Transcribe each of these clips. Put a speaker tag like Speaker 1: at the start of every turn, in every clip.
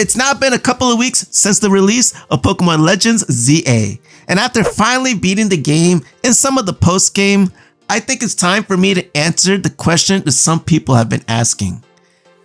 Speaker 1: It's now been a couple of weeks since the release of Pokemon Legends ZA, and after finally beating the game and some of the post-game, I think it's time for me to answer the question that some people have been asking.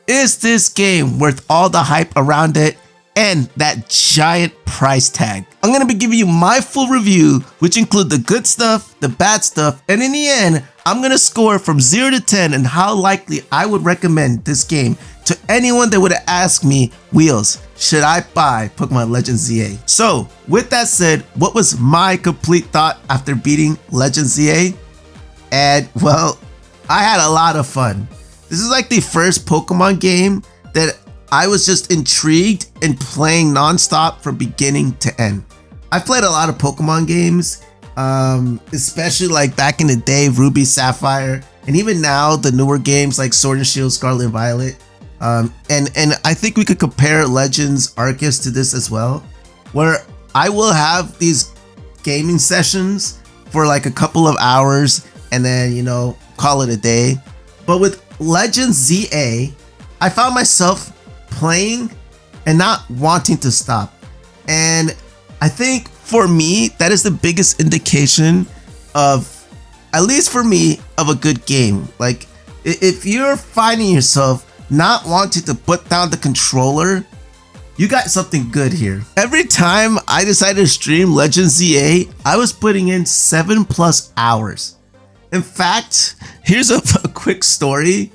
Speaker 1: Is this game worth all the hype around it and that giant price tag? I'm going to be giving you my full review, which include the good stuff, the bad stuff, and in the end, I'm going to score from 0 to 10 and how likely I would recommend this game to anyone that would have asked me, TheWheelz, should I buy Pokemon Legends ZA? So, with that said, what was my complete thought after beating Legends ZA? And, well, I had a lot of fun. This is like the first Pokemon game that I was just intrigued and playing nonstop from beginning to end. I've played a lot of Pokemon games, especially like back in the day, Ruby, Sapphire, and even now the newer games like Sword and Shield, Scarlet and Violet. And I think we could compare Legends Arceus to this as well, where I will have these gaming sessions for like a couple of hours and then, you know, call it a day. But with Legends ZA, I found myself playing and not wanting to stop. And I think for me, that is the biggest indication of, at least for me, of a good game. Like, if you're finding yourself not wanting to put down the controller, you got something good here. Every time I decided to stream Legends ZA, I was putting in 7+ hours. In fact, here's a quick story.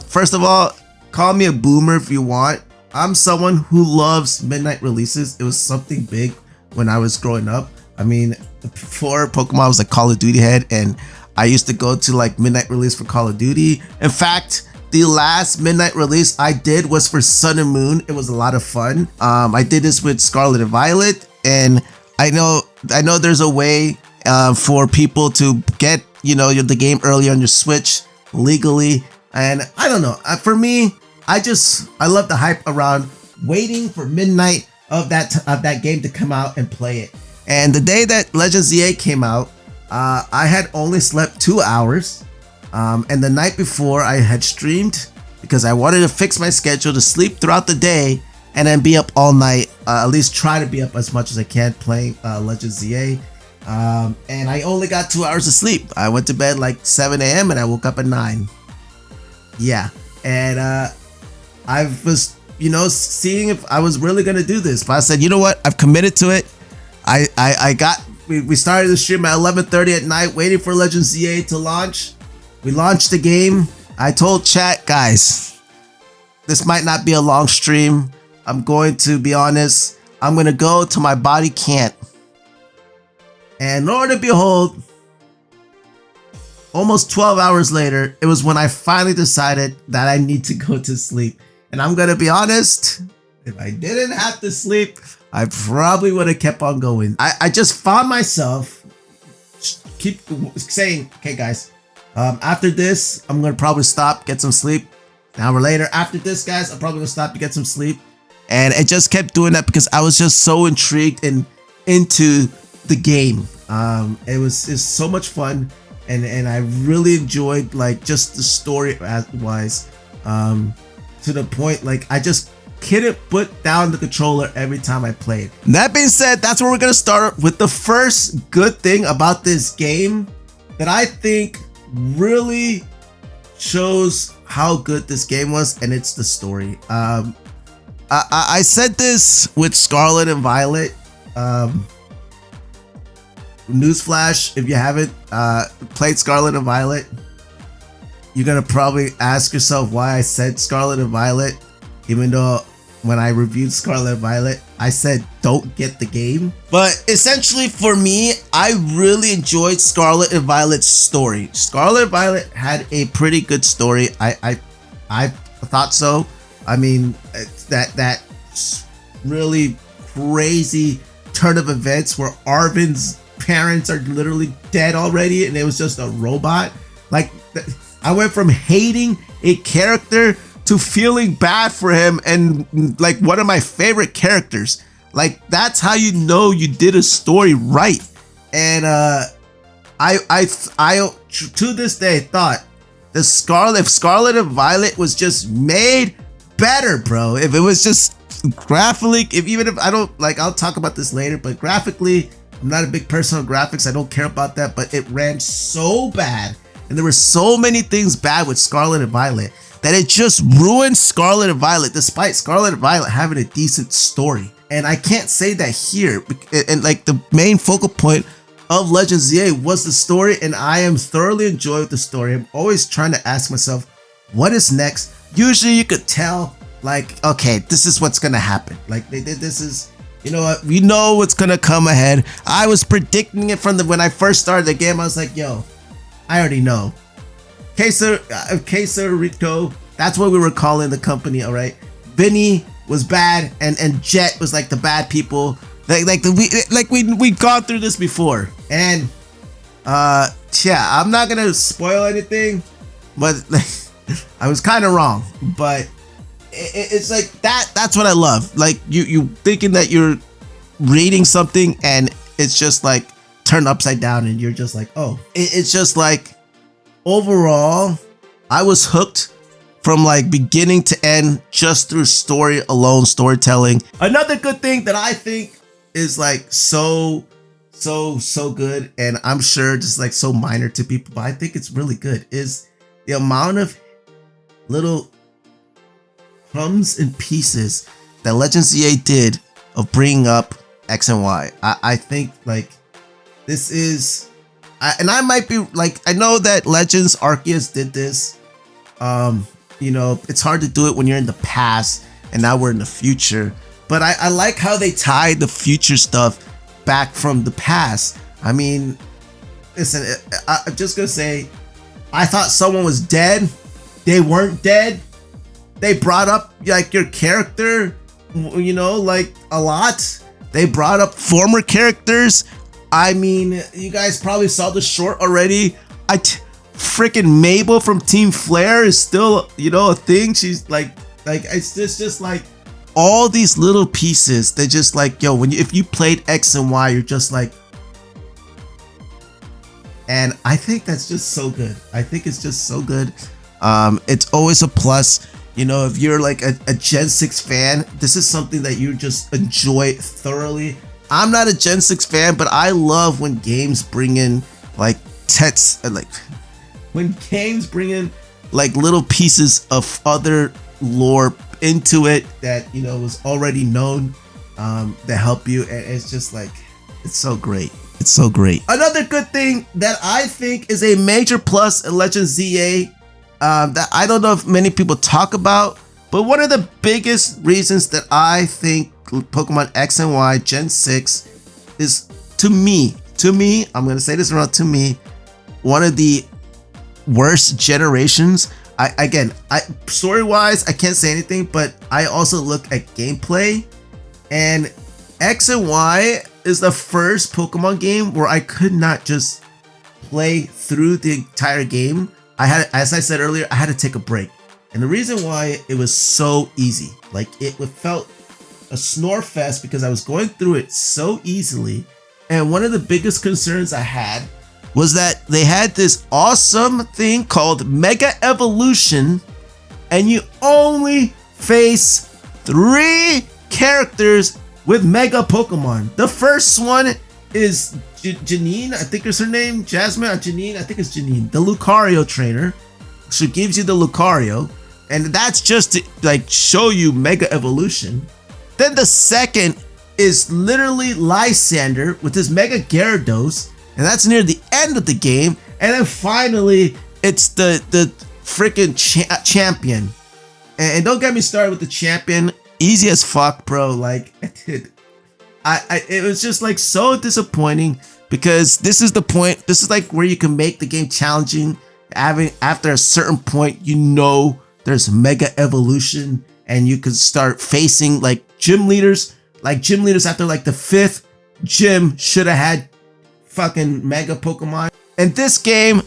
Speaker 1: First of all, call me a boomer if you want. I'm someone who loves midnight releases. It was something big when I was growing up. I mean, before Pokemon, I was a Call of Duty head, and I used to go to like midnight release for Call of Duty. In fact, the last midnight release I did was for Sun and Moon. It was a lot of fun. I did this with Scarlet and Violet, and I know there's a way for people to get, you know, the game early on your Switch legally. And I don't know, for me, I love the hype around waiting for midnight of that game to come out and play it. And the day that Legends ZA came out, I had only slept 2 hours. And the night before, I had streamed because I wanted to fix my schedule to sleep throughout the day and then be up all night, at least try to be up as much as I can playing Legends ZA. And I only got 2 hours of sleep. I went to bed like 7 a.m. and I woke up at 9. Yeah, and I was, you know, seeing if I was really gonna do this, but I said, you know what, I've committed to it. We started the stream at 11:30 at night, waiting for Legends ZA to launch. We launched the game. I told chat, guys, this might not be a long stream. I'm going to be honest. I'm gonna go till my body can't. And lo and behold, almost 12 hours later, it was when I finally decided that I need to go to sleep. And I'm gonna be honest, if I didn't have to sleep, I probably would have kept on going. I just found myself keep saying, okay guys, after this, I'm gonna probably stop, get some sleep. An hour later, after this guys, I'm probably gonna stop to get some sleep. And it just kept doing that because I was just so intrigued and into the game. It was so much fun. And I really enjoyed like just the story wise, to the point like I just couldn't put down the controller every time I played. That being said, that's where we're gonna start with the first good thing about this game that I think really shows how good this game was, and it's the story. I said this with Scarlet and Violet. Newsflash, if you haven't played Scarlet and Violet, you're gonna probably ask yourself why I said Scarlet and Violet, even though when I reviewed Scarlet and Violet, I said don't get the game. But essentially for me, I really enjoyed Scarlet and Violet's story. Scarlet and Violet had a pretty good story. I thought so. I mean, that really crazy turn of events where Arvin's parents are literally dead already and it was just a robot. Like, I went from hating a character to feeling bad for him and like one of my favorite characters. Like, that's how you know you did a story right. And I to this day thought if Scarlet and Violet was just made better, bro, if it was just graphically, even if I don't like, I'll talk about this later, but graphically, I'm not a big person on graphics. I don't care about that, but it ran so bad. And there were so many things bad with Scarlet and Violet that it just ruined Scarlet and Violet, despite Scarlet and Violet having a decent story. And I can't say that here. And like the main focal point of Legends ZA was the story, and I am thoroughly enjoying the story. I'm always trying to ask myself, what is next? Usually you could tell, like, okay, this is what's gonna happen. Like this is, you know what, we know what's gonna come ahead. I was predicting it from when I first started the game. I was like, yo, I already know. Queso Rico, that's what we were calling the company, all right? Vinny was bad, and Jet was like the bad people. We've gone through this before. And yeah, I'm not gonna spoil anything, but I was kind of wrong. But it's like that's what I love. Like you thinking that you're reading something and it's just like turned upside down, and you're just like, oh, it's just like, overall, I was hooked from like beginning to end just through story alone, storytelling. Another good thing that I think is like so good, and I'm sure just like so minor to people, but I think it's really good, is the amount of little crumbs and pieces that Legends ZA did of bringing up X and Y. I think like this is, and I might be like, I know that Legends Arceus did this. You know, it's hard to do it when you're in the past and now we're in the future. But I like how they tied the future stuff back from the past. I mean, listen, I'm just gonna say, I thought someone was dead. They weren't dead. They brought up like your character, you know, like a lot. They brought up former characters. I mean, you guys probably saw the short already. Freaking Mabel from Team Flare is still, you know, a thing. She's like it's just like all these little pieces. They just like, yo, if you played X and Y, you're just like, and I think that's just so good. I think it's just so good. It's always a plus. You know, if you're like a Gen 6 fan, this is something that you just enjoy thoroughly. I'm not a Gen 6 fan, but I love when games bring in like when games bring in like little pieces of other lore into it that, you know, was already known, that help you. And it's just like, it's so great. It's so great. Another good thing that I think is a major plus in Legends ZA, that I don't know if many people talk about, but one of the biggest reasons that I think Pokemon X and Y Gen 6 is, to me, I'm gonna say this around, to me, one of the worst generations. Story-wise, I can't say anything, but I also look at gameplay, and X and Y is the first Pokemon game where I could not just play through the entire game. As I said earlier, I had to take a break. And the reason why, it was so easy. Like, it felt a snore fest because I was going through it so easily. And one of the biggest concerns I had was that they had this awesome thing called Mega Evolution, and you only face 3 characters with Mega Pokemon. The first one is Janine, I think is her name, Jasmine or Janine, I think it's Janine, the Lucario trainer. She gives you the Lucario, and that's just to like show you Mega Evolution. Then the second is literally Lysander with his Mega Gyarados, and that's near the end of the game. And then finally, it's the freaking champion. And don't get me started with the champion. Easy as fuck, bro. Like, it was just like so disappointing, because this is the point. This is like where you can make the game challenging. After a certain point, you know there's Mega Evolution, and you can start facing like gym leaders. Like gym leaders after like the 5th gym should have had fucking Mega Pokemon. And this game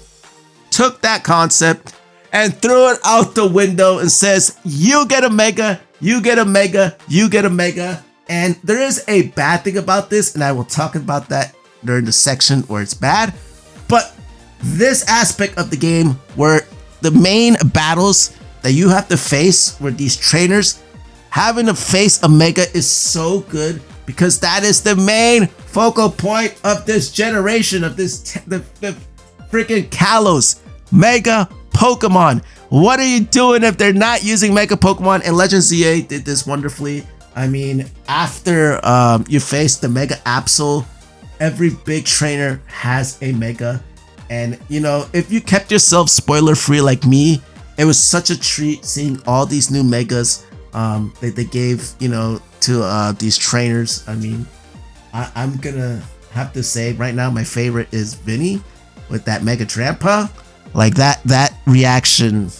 Speaker 1: took that concept and threw it out the window and says, you get a Mega, you get a Mega, you get a Mega. And there is a bad thing about this, and I will talk about that during the section where it's bad. But this aspect of the game where the main battles that you have to face, where these trainers having to face a Mega is so good because that is the main focal point of this generation, of the freaking Kalos. Mega Pokemon. What are you doing if they're not using Mega Pokemon? And Legend ZA did this wonderfully. I mean, after you face the Mega Absol, every big trainer has a Mega. And, you know, if you kept yourself spoiler free like me, it was such a treat seeing all these new Megas that they gave, you know, to these trainers. I mean, I'm gonna have to say right now, my favorite is Vinny with that Mega Trampa. Like that reaction,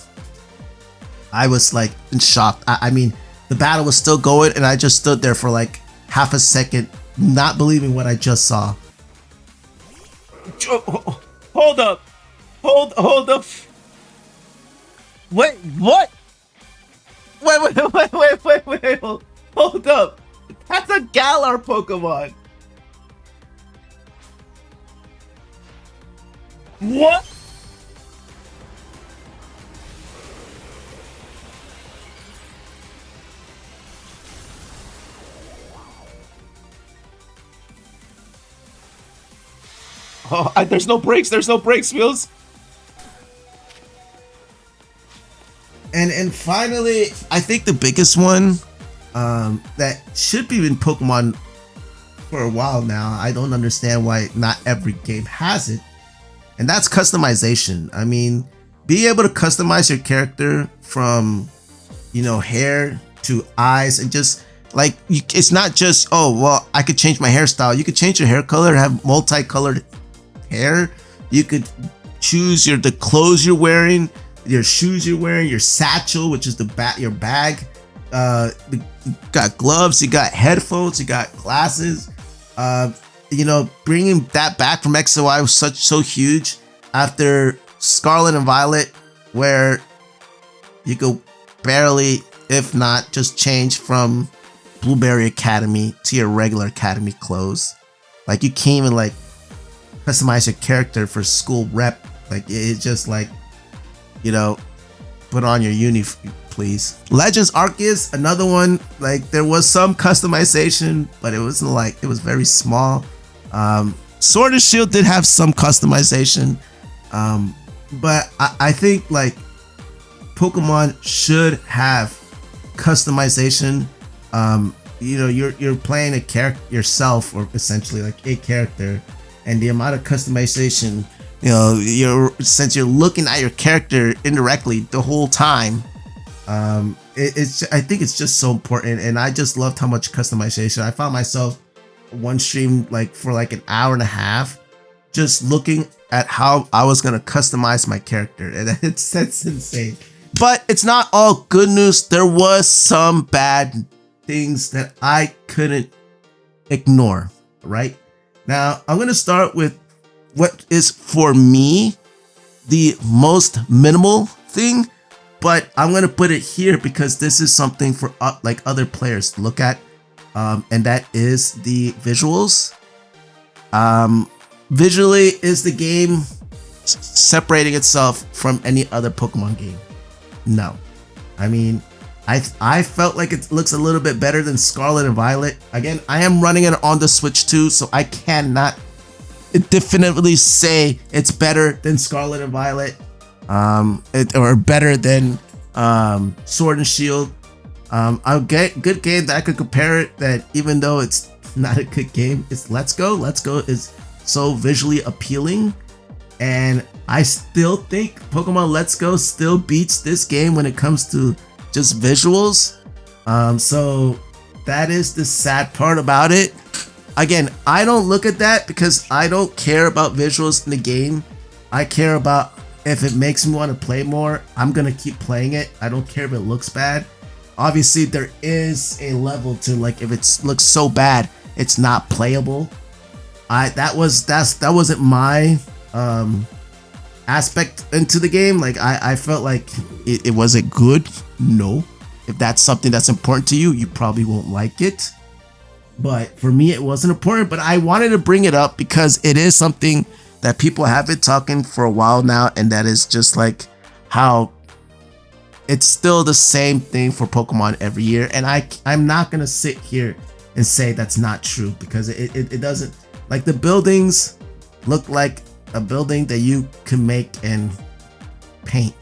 Speaker 1: I was like in shock. I mean, the battle was still going and I just stood there for like half a second, not believing what I just saw.
Speaker 2: Hold up. Hold up. Wait, what? Wait. Hold up. That's a Galar Pokemon. What? Oh, there's no breaks, Wheels.
Speaker 1: And finally, I think the biggest one that should be in Pokemon for a while now, I don't understand why not every game has it, and that's customization. I mean, being able to customize your character from, you know, hair to eyes, and just like, it's not just, oh, well, I could change my hairstyle. You could change your hair color, have multicolored hair. You could choose the clothes you're wearing, your shoes you're wearing, your satchel, which is your bag. You got gloves, you got headphones, you got glasses. You know, bringing that back from X and Y was so huge after Scarlet and Violet, where you could barely, if not just change from Blueberry Academy to your regular Academy clothes. Like, you can't even like customize your character for school rep. Like, it's just like, you know, put on your uni, please. Legends Arceus, another one. Like, there was some customization, but it wasn't like, it was very small. Sword and Shield did have some customization, but I think like Pokemon should have customization. You know, you're playing a character yourself, or essentially like a character, and the amount of customization, you know, since you're looking at your character indirectly the whole time, I think it's just so important. And I just loved how much customization. I found myself one stream like for like an hour and a half just looking at how I was gonna customize my character, and that's insane. But it's not all good news. There was some bad things that I couldn't ignore. Right now, I'm gonna start with what is for me the most minimal thing, but I'm gonna put it here because this is something for like other players to look at, and that is the visuals. Visually, is the game separating itself from any other Pokemon game? No. I mean, I felt like it looks a little bit better than Scarlet and Violet. Again, I am running it on the Switch too, so I cannot definitively say it's better than Scarlet and Violet, or better than Sword and Shield. I'll get good game that I could compare it, that even though it's not a good game, it's Let's Go. Let's Go is so visually appealing, and I still think Pokemon Let's Go still beats this game when it comes to just visuals. So that is the sad part about it. Again, I don't look at that because I don't care about visuals in the game. I care about if it makes me want to play more, I'm gonna keep playing it. I don't care if it looks bad. Obviously, there is a level to, like, if it looks so bad, it's not playable. That wasn't my aspect into the game. Like, I felt like it wasn't good. No, if that's something that's important to you, you probably won't like it. But for me, it wasn't important. But I wanted to bring it up because it is something that people have been talking for a while now, and that is just like how it's still the same thing for Pokemon every year. And I'm not gonna sit here and say that's not true, because it doesn't. Like, the buildings look like a building that you can make and paint.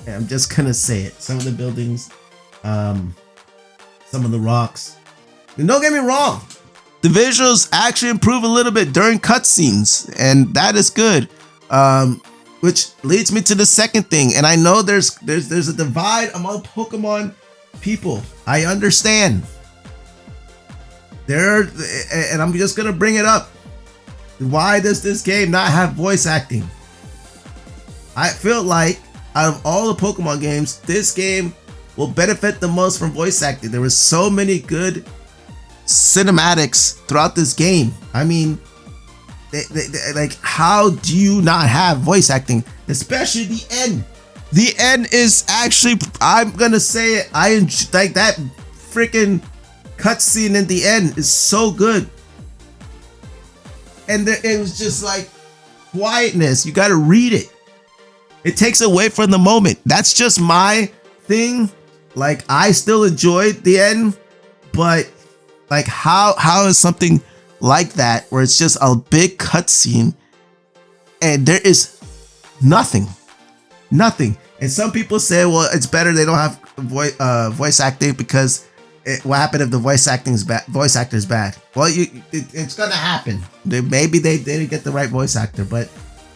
Speaker 1: And I'm just gonna say it. Some of the buildings, some of the rocks. And don't get me wrong, the visuals actually improve a little bit during cutscenes, and that is good. Which leads me to the second thing. And I know there's a divide among Pokemon people. I understand. And I'm just gonna bring it up. Why does this game not have voice acting? I feel like out of all the Pokemon games, this game will benefit the most from voice acting. There were so many good cinematics throughout this game. I mean, like, how do you not have voice acting? Especially the end. The end is actually, I'm gonna say it, I enjoy, like, that freaking cutscene in the end is so good. And it was just like quietness. You gotta read it. It takes away from the moment. That's just my thing. Like, I still enjoyed the end, but like, how is something like that where it's just a big cutscene and there is nothing. And some people say, well, it's better they don't have voice acting because what happened if the voice actor is bad? Well, it's gonna happen. Maybe they didn't get the right voice actor, but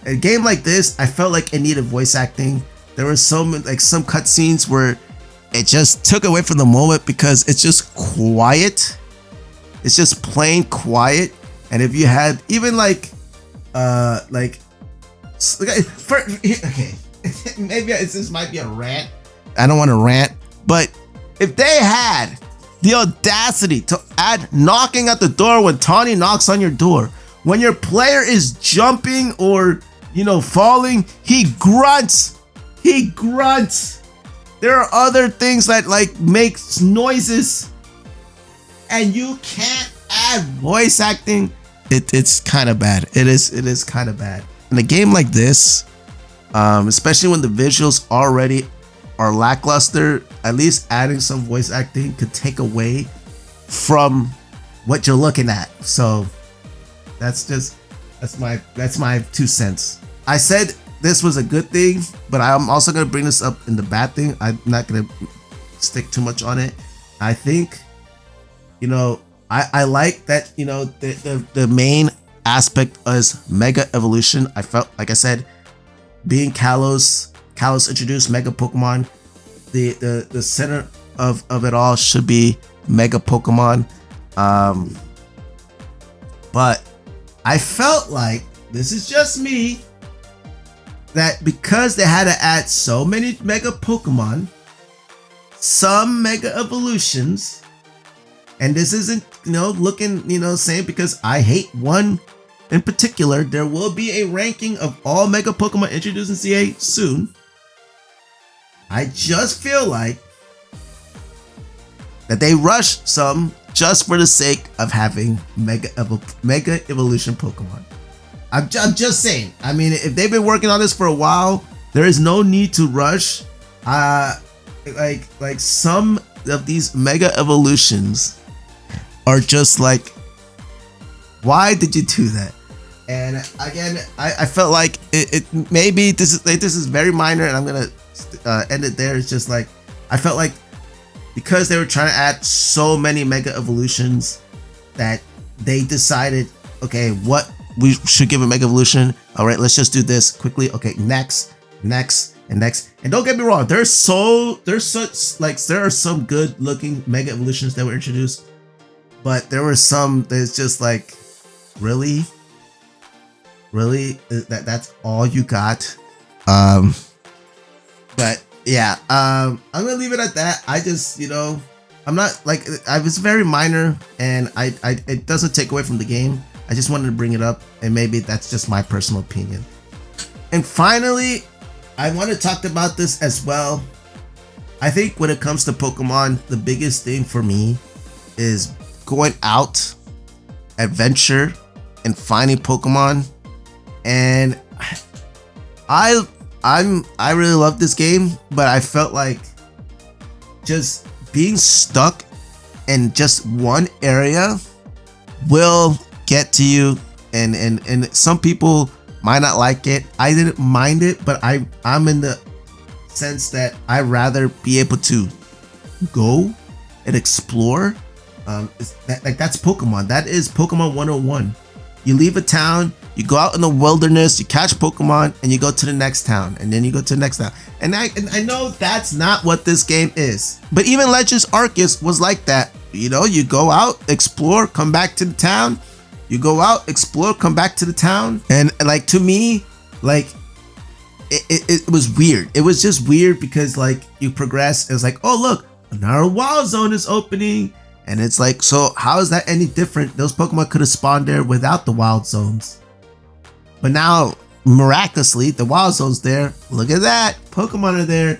Speaker 1: a game like this, I felt like it needed voice acting. There were some cutscenes where it just took away from the moment because it's just quiet. It's just plain quiet. And if you had even okay, maybe this might be a rant. I don't want to rant, but if they had the audacity to add knocking at the door when Tawny knocks on your door, when your player is jumping or, falling, he grunts. There are other things that like makes noises, and you can't add voice acting. It's kind of bad. It is kind of bad. In a game like this, especially when the visuals already are lackluster, at least adding some voice acting could take away from what you're looking at. So that's my 2 cents. I said this was a good thing, but I'm also gonna bring this up in the bad thing. I'm not gonna stick too much on it. I think, I like that, the main aspect is Mega Evolution. I felt, like I said, being Kalos introduced Mega Pokemon. The center of it all should be Mega Pokemon. But I felt like, this is just me, that because they had to add so many Mega Pokemon, some Mega Evolutions, and this isn't, saying because I hate one in particular, there will be a ranking of all Mega Pokemon introduced in CA soon. I just feel like that they rushed some just for the sake of having Mega Evolution Pokemon. I'm just saying. I mean, if they've been working on this for a while, there is no need to rush. Like some of these Mega Evolutions are just like, why did you do that? And again, I felt like it maybe this is very minor, and I'm gonna end it there. It's just like, I felt like because they were trying to add so many Mega Evolutions that they decided, okay, what we should give a Mega Evolution. All right, let's just do this quickly. Okay, next. And don't get me wrong, there are some good looking Mega Evolutions that were introduced, but there were some that's just like, really that's all you got. But yeah, I'm gonna leave it at that. I just, I'm not like, I was very minor, and it doesn't take away from the game. I just wanted to bring it up, and maybe that's just my personal opinion. And finally, I want to talk about this as well. I think when it comes to Pokemon, the biggest thing for me is going out, adventure, and finding Pokemon. And I I really love this game, but I felt like just being stuck in just one area will get to you, and some people might not like it. I didn't mind it, but I'm in the sense that I'd rather be able to go and explore. That's Pokemon. That is Pokemon 101. You leave a town, you go out in the wilderness, you catch Pokemon, and you go to the next town, and then you go to the next town. And I know that's not what this game is, but even Legends Arceus was like that. You know, you go out, explore, come back to the town. You go out, explore, come back to the town. And like, to me, like, it was weird. It was just weird because like you progress. It was like, oh look, another wild zone is opening. And it's like, so how is that any different? Those Pokemon could have spawned there without the wild zones. But now, miraculously, the wild zone's there. Look at that. Pokemon are there.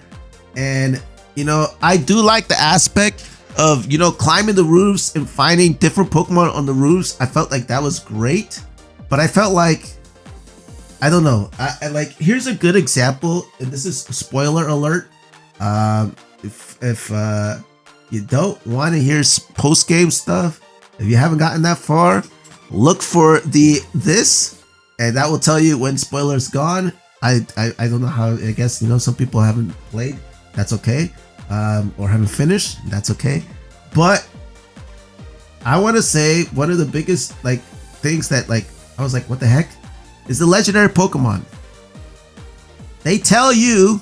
Speaker 1: And, you know, I do like the aspect of, you know, climbing the roofs and finding different Pokemon on the roofs. I felt like that was great. But I felt like, I don't know. I like, here's a good example. And this is spoiler alert. If you don't want to hear post-game stuff, if you haven't gotten that far, look for this, and that will tell you when spoilers gone. I don't know how. I guess, you know, some people haven't played. That's okay. Or haven't finished. That's okay. But I want to say one of the biggest like things that like I was like, what the heck, is the legendary Pokemon. They tell you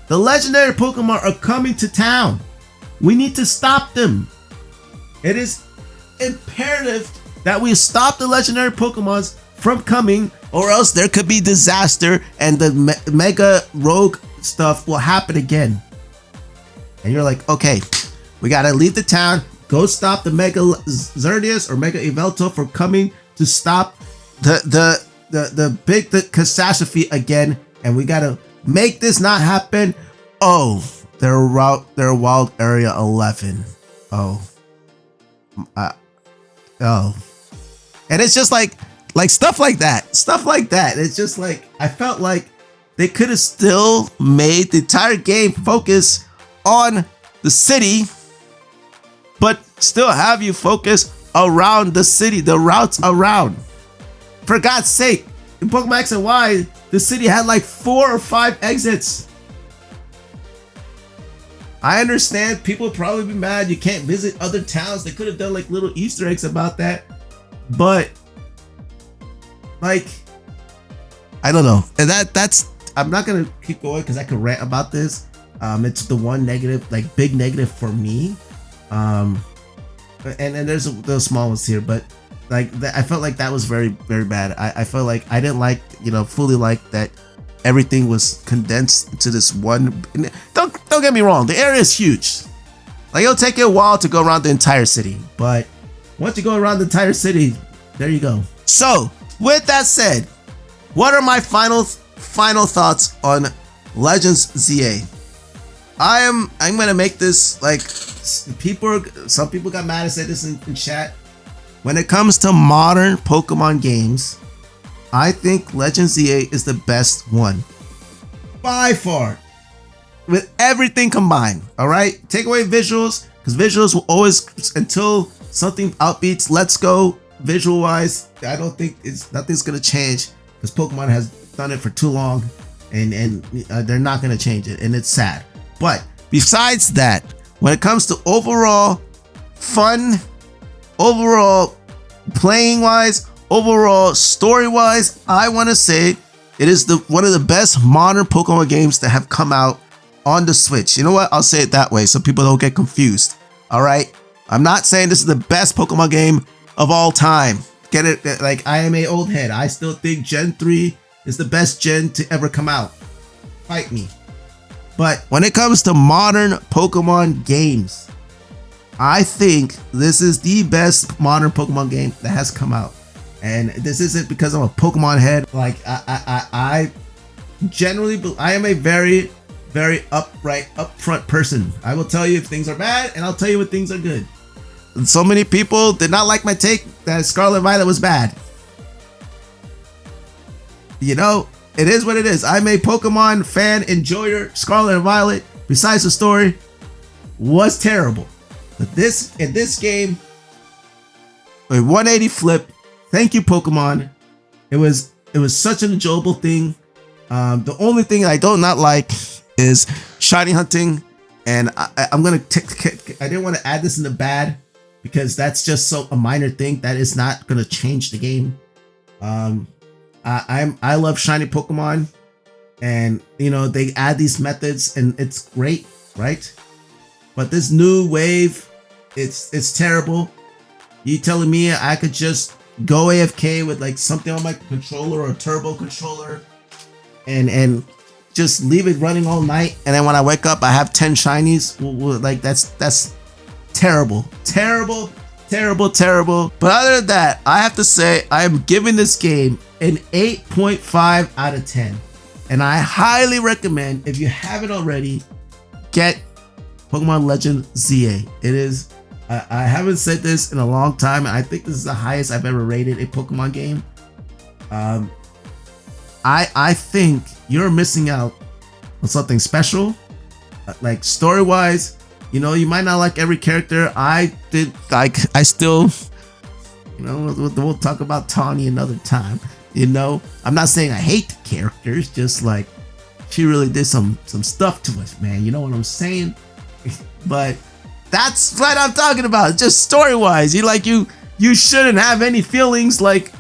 Speaker 1: the legendary Pokemon are coming to town. We need to stop them. It is imperative that we stop the legendary Pokemons from coming, or else there could be disaster and the mega rogue stuff will happen again. And you're like, okay, we gotta leave the town, go stop the Mega Xerneas or Mega Yveltal from coming to stop the big catastrophe again, and we gotta make this not happen. Oh, they're wild area 11. Oh, and it's just like stuff like that. It's just like, I felt like they could have still made the entire game focus on the city, but still have you focus around the city, the routes around. For God's sake, in Pokemon X and Y, the city had like 4 or 5 exits. I understand people would probably be mad you can't visit other towns. They could have done like little Easter eggs about that. But like, I don't know. And that's, I'm not gonna keep going because I could rant about this. It's the one negative, like big negative for me. And there's those small ones here, but like I felt like that was very, very bad. I felt like I didn't like, you know, fully like that everything was condensed into this one. Don't get me wrong, the area is huge. Like, it'll take you a while to go around the entire city, but once you go around the entire city, there you go. So with that said, what are my final thoughts on Legends ZA? I'm gonna make this like, some people got mad and said this in chat. When it comes to modern Pokemon games, I think Legends ZA is the best one by far, with everything combined. All right, take away visuals, because visuals will always, until something outbeats Let's Go visual wise, I don't think nothing's gonna change, because Pokemon has done it for too long, and they're not gonna change it, and it's sad. But besides that, when it comes to overall fun, overall playing wise, overall story wise, I want to say it is one of the best modern Pokemon games that have come out on the Switch. You know what? I'll say it that way so people don't get confused. All right, I'm not saying this is the best Pokemon game of all time. Get it? Like, I am an old head. I still think Gen 3 is the best gen to ever come out. Fight me. But when it comes to modern Pokemon games, I think this is the best modern Pokemon game that has come out. And this isn't because I'm a Pokemon head. Like, I generally, I am a very, very upfront person. I will tell you if things are bad, and I'll tell you when things are good. And so many people did not like my take that Scarlet Violet was bad. You know, it is what it is. I'm a Pokemon fan, enjoyer. Scarlet and Violet, besides the story, was terrible. But in this game, a 180 flip. Thank you, Pokemon. It was such an enjoyable thing. The only thing I do not like is shiny hunting, and I'm gonna I didn't want to add this in the bad because that's just a minor thing that is not gonna change the game. I love shiny Pokemon, and you know they add these methods and it's great, right? But this new wave, it's terrible. You telling me I could just go AFK with like something on my controller or a turbo controller and just leave it running all night, and then when I wake up I have 10 shinies? Like that's terrible. But other than that, I have to say I am giving this game an 8.5 out of 10, and I highly recommend, if you haven't already, get Pokemon Legend ZA. It is I haven't said this in a long time, and I think this is the highest I've ever rated a Pokemon game. I think you're missing out on something special, like story-wise. You know, you might not like every character. I still, you know, we'll talk about Tawny another time. You know, I'm not saying I hate the characters, just like she really did some stuff to us, man. You know what I'm saying? But that's what I'm talking about. Just story-wise, you shouldn't have any feelings like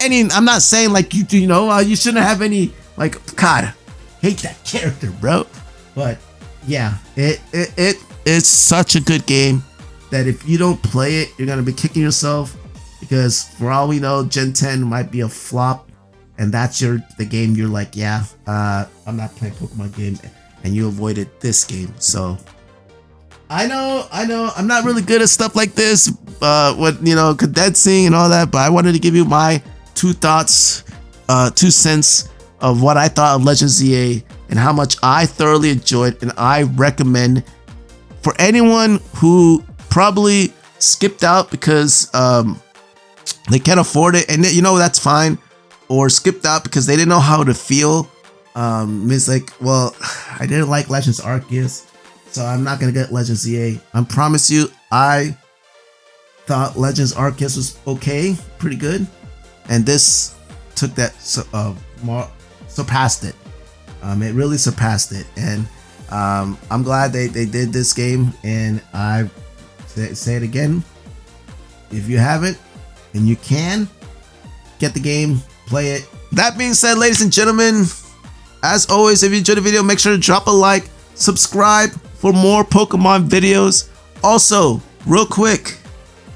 Speaker 1: any. I'm not saying like you know you shouldn't have any like, God, hate that character, bro. But yeah, it's such a good game that if you don't play it, you're gonna be kicking yourself, because for all we know, Gen 10 might be a flop, and that's the game you're like, yeah, I'm not playing Pokemon game, and you avoided this game. So I know I'm not really good at stuff like this, with, you know, condensing and all that, but I wanted to give you my 2 cents of what I thought of Legend ZA and how much I thoroughly enjoyed, and I recommend for anyone who probably skipped out because they can't afford it, and you know that's fine, or skipped out because they didn't know how to feel. It's like, well, I didn't like Legends Arceus, so I'm not gonna get Legends ZA. I promise you, I thought Legends Arceus was okay, pretty good, and this took that surpassed it. It really surpassed it, and I'm glad they did this game. And I say it again, if you haven't and you can, get the game, play it. That being said, ladies and gentlemen, as always, if you enjoyed the video, make sure to drop a like, subscribe for more Pokemon videos. Also, real quick,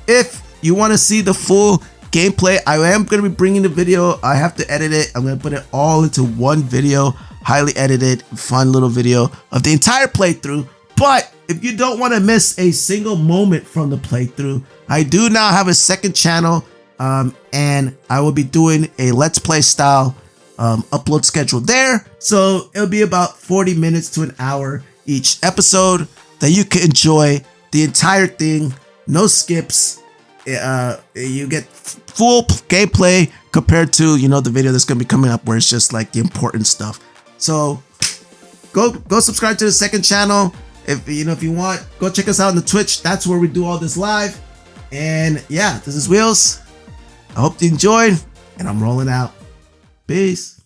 Speaker 1: if you want to see the full gameplay, I am going to be bringing the video. I have to edit it. I'm going to put it all into one video, highly edited, fun little video of the entire playthrough. But if you don't want to miss a single moment from the playthrough, I do now have a second channel, and I will be doing a Let's Play style upload schedule there. So it'll be about 40 minutes to an hour each episode that you can enjoy the entire thing, no skips. You get full gameplay compared to, you know, the video that's going to be coming up where it's just like the important stuff. So go subscribe to the second channel. If you want, go check us out on the Twitch. That's where we do all this live. And yeah, this is TheWheelz. I hope you enjoyed, and I'm rolling out. Peace.